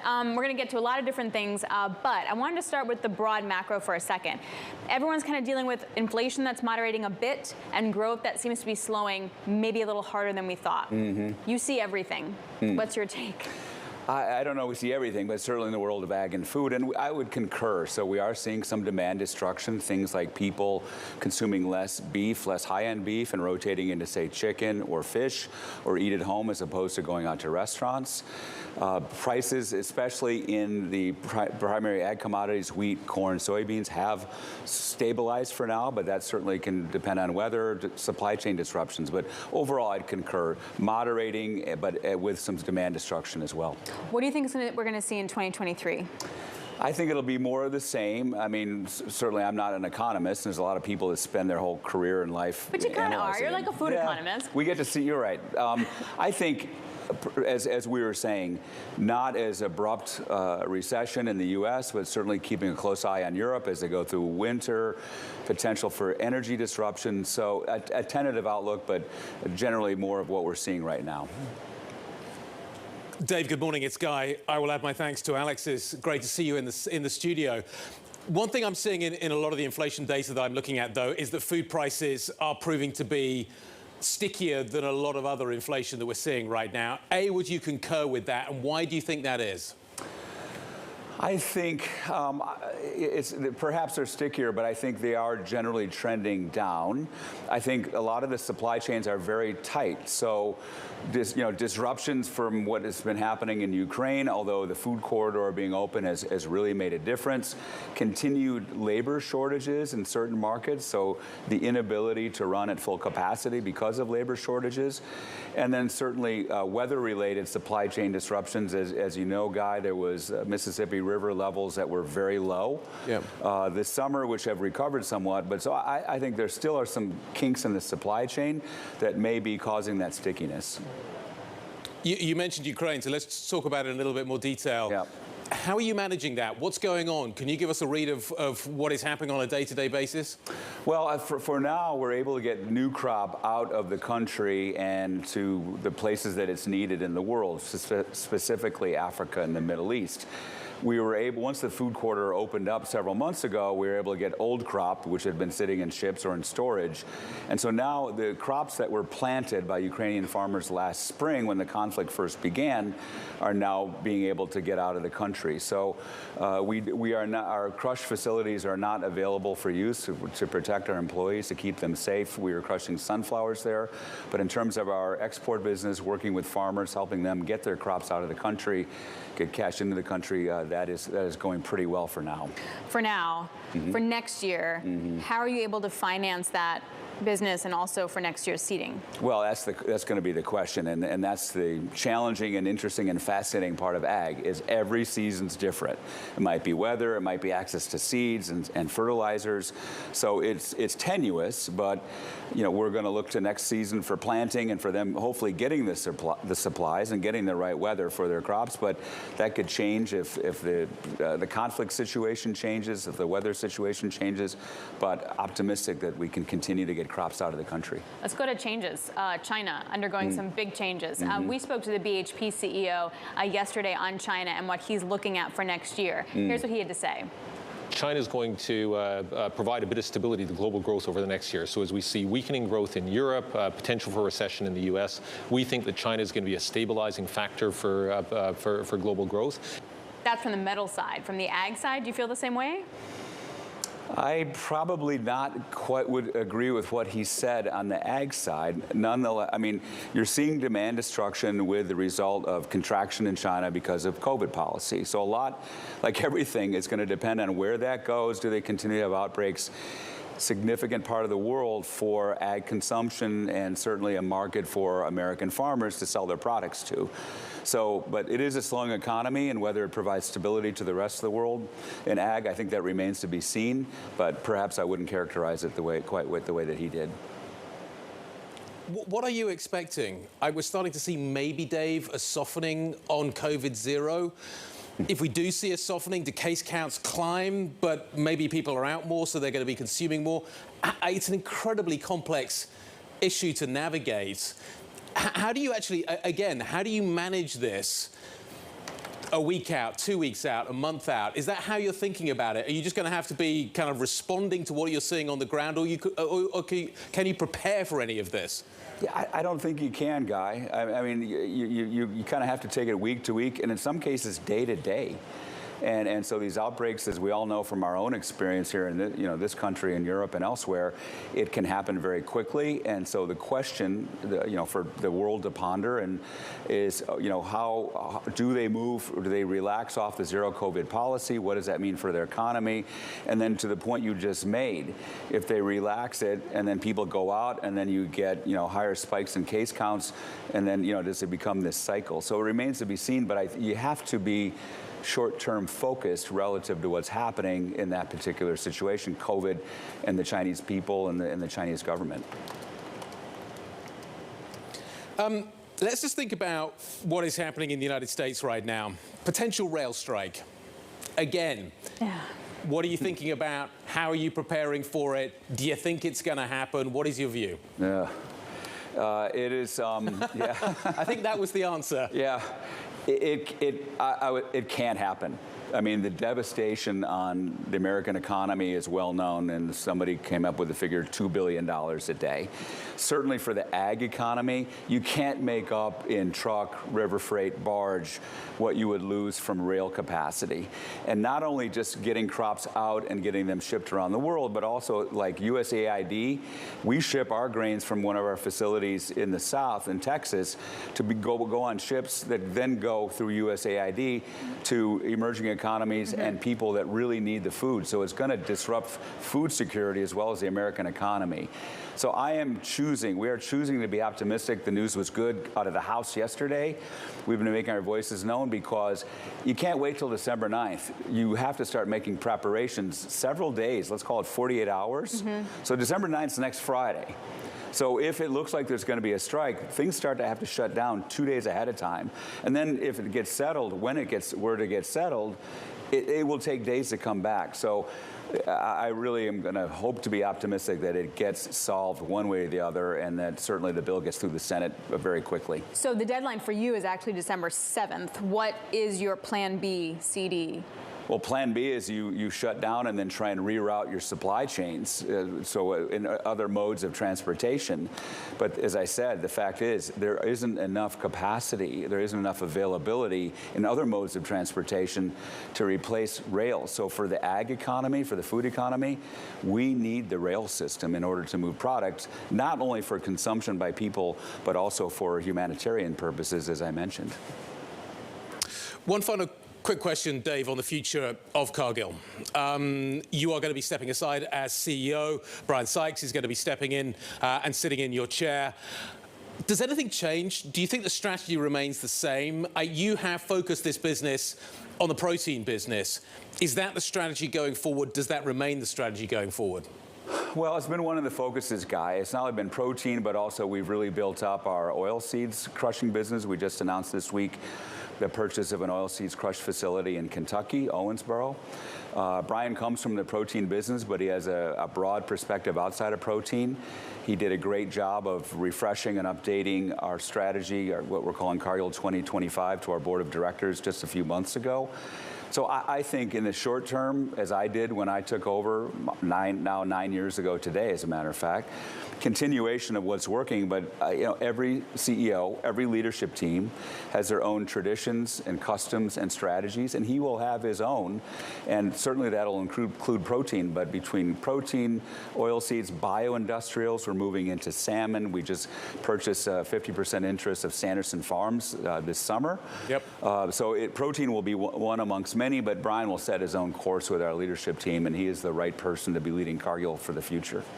We're going to get to a lot of different things, but I wanted to start with the broad macro for a second. Everyone's kind of dealing with inflation that's moderating a bit and growth that seems to be slowing maybe a little harder than we thought. You see everything. What's your take? I don't know we see everything, but certainly in the world of ag and food, and I would concur. So we are seeing some demand destruction, things like people consuming less beef, less high-end beef, and rotating into, say, chicken or fish, or eat at home as opposed to going out to restaurants. Prices, especially in the primary ag commodities, wheat, corn, soybeans, have stabilized for now, but that certainly can depend on weather, supply chain disruptions. But overall, I'd concur, moderating, but with some demand destruction as well. What do you think we're going to see in 2023? I think it'll be more of the same. I mean, certainly I'm not an economist. There's a lot of people that spend their whole career and life. But you kind of are. You're like a food economist. We get to see, you're right. I think, as we were saying, not as abrupt recession in the U.S., but certainly keeping a close eye on Europe as they go through winter, potential for energy disruption. So a tentative outlook, but generally more of what we're seeing right now. Dave, good morning. It's Guy. I will add my thanks to Alex. It's great to see you in the studio. One thing I'm seeing in a lot of the inflation data that I'm looking at, though, is that food prices are proving to be stickier than a lot of other inflation that we're seeing right now. A, would you concur with that, and why do you think that is? I think perhaps they're stickier, but I think they are generally trending down. I think a lot of the supply chains are very tight. So, disruptions from what has been happening in Ukraine, although the food corridor being open has really made a difference. Continued labor shortages in certain markets, so the inability to run at full capacity because of labor shortages. And then certainly weather-related supply chain disruptions. As you know, Guy, there was Mississippi River levels that were very low this summer, which have recovered somewhat. But so I think there still are some kinks in the supply chain that may be causing that stickiness. You mentioned Ukraine, so let's talk about it in a little bit more detail. Yeah. How are you managing that? What's going on? Can you give us a read of what is happening on a day-to-day basis? Well, for now, we're able to get new crop out of the country and to the places that it's needed in the world, specifically Africa and the Middle East. We were able, once the food corridor opened up several months ago, we were able to get old crop, which had been sitting in ships or in storage. And so now the crops that were planted by Ukrainian farmers last spring when the conflict first began are now being able to get out of the country. So we are not, our crush facilities are not available for use to protect our employees, to keep them safe. We are crushing sunflowers there. But in terms of our export business, working with farmers, helping them get their crops out of the country, get cash into the country, that is going pretty well for now. For now. For next year, how are you able to finance that business and also for next year's seeding? Well, that's going to be the question, and that's the challenging and interesting and fascinating part of ag, is every season's different. It might be weather, it might be access to seeds and fertilizers, so it's tenuous, but we're going to look to next season for planting and for them hopefully getting the supplies and getting the right weather for their crops, but that could change if the conflict situation changes, if the weather situation changes, but optimistic that we can continue to get crops out of the country. Let's go to changes. China undergoing some big changes. We spoke to the BHP CEO yesterday on China and what he's looking at for next year. Here's what he had to say. China is going to provide a bit of stability to global growth over the next year. So as we see weakening growth in Europe, potential for recession in the U.S., we think that China is going to be a stabilizing factor for global growth. That's from the metal side. From the ag side, do you feel the same way? I probably not quite would agree with what he said on the ag side. Nonetheless, I mean, you're seeing demand destruction with the result of contraction in China because of COVID policy. So a lot, like everything, is going to depend on where that goes. Do they continue to have outbreaks? Significant part of the world for ag consumption and certainly a market for American farmers to sell their products to. So, but it is a slowing economy, and whether it provides stability to the rest of the world in ag, I think that remains to be seen, but perhaps I wouldn't characterize it quite the way that he did. What are you expecting? I was starting to see maybe, Dave, a softening on COVID zero. If we do see a softening, do case counts climb, but maybe people are out more, so they're going to be consuming more? It's an incredibly complex issue to navigate. How do you actually, again, how do you manage this? a week out, 2 weeks out, a month out? Is that how you're thinking about it? Are you just going to have to be kind of responding to what you're seeing on the ground, or can you prepare for any of this? Yeah, I don't think you can, Guy. I mean, you kind of have to take it week to week, and in some cases, day to day. And so these outbreaks, as we all know from our own experience here in this country and Europe and elsewhere, it can happen very quickly. And so the question, for the world to ponder is, how do they move, or do they relax off the zero COVID policy? What does that mean for their economy? And then to the point you just made, if they relax it and then people go out and then you get higher spikes in case counts, and then does it become this cycle? So it remains to be seen. But you have to be short-term focused relative to what's happening in that particular situation, COVID and the Chinese people and the Chinese government. Let's just think about what is happening in the United States right now. Potential rail strike. Again. Yeah. What are you thinking about? How are you preparing for it? Do you think it's going to happen? What is your view? Yeah. It is, yeah. I think that was the answer. Yeah. It can't happen. I mean, the devastation on the American economy is well known, and somebody came up with the figure $2 billion a day. Certainly for the ag economy, you can't make up in truck, river freight, barge what you would lose from rail capacity. And not only just getting crops out and getting them shipped around the world, but also like USAID, we ship our grains from one of our facilities in the South, in Texas, to go on ships that then go through USAID to emerging economies and people that really need the food. So it's going to disrupt food security as well as the American economy. So we are choosing to be optimistic. The news was good out of the House yesterday. We've been making our voices known because you can't wait till December 9th. You have to start making preparations several days, let's call it 48 hours. So December 9th is next Friday. So if it looks like there's going to be a strike, things start to have to shut down 2 days ahead of time. And then if it gets settled, when it gets settled, it will take days to come back. So I really am going to hope to be optimistic that it gets solved one way or the other, and that certainly the bill gets through the Senate very quickly. So the deadline for you is actually December 7th. What is your plan B, CD? Well, plan B is you shut down and then try and reroute your supply chains, in other modes of transportation. But as I said, the fact is there isn't enough capacity, there isn't enough availability in other modes of transportation to replace rail. So for the ag economy, for the food economy, we need the rail system in order to move products, not only for consumption by people, but also for humanitarian purposes, as I mentioned. One final quick question, Dave, on the future of Cargill. You are going to be stepping aside as CEO. Brian Sykes is going to be stepping in and sitting in your chair. Does anything change? Do you think the strategy remains the same? You have focused this business on the protein business. Is that the strategy going forward? Does that remain the strategy going forward? Well, it's been one of the focuses, Guy. It's not only been protein, but also we've really built up our oilseeds crushing business. We just announced this week the purchase of an oilseeds crush facility in Kentucky, Owensboro. Brian comes from the protein business, but he has a broad perspective outside of protein. He did a great job of refreshing and updating our strategy, or what we're calling Cargill 2025, to our board of directors just a few months ago. So I think in the short term, as I did when I took over 9 years ago today, as a matter of fact, continuation of what's working. But every CEO, every leadership team has their own traditions and customs and strategies, and he will have his own. And certainly that'll include protein. But between protein, oilseeds, bioindustrials, we're moving into salmon. We just purchased a 50% interest of Sanderson Farms this summer. Yep. So protein will be one amongst many, but Brian will set his own course with our leadership team, and he is the right person to be leading Cargill for the future.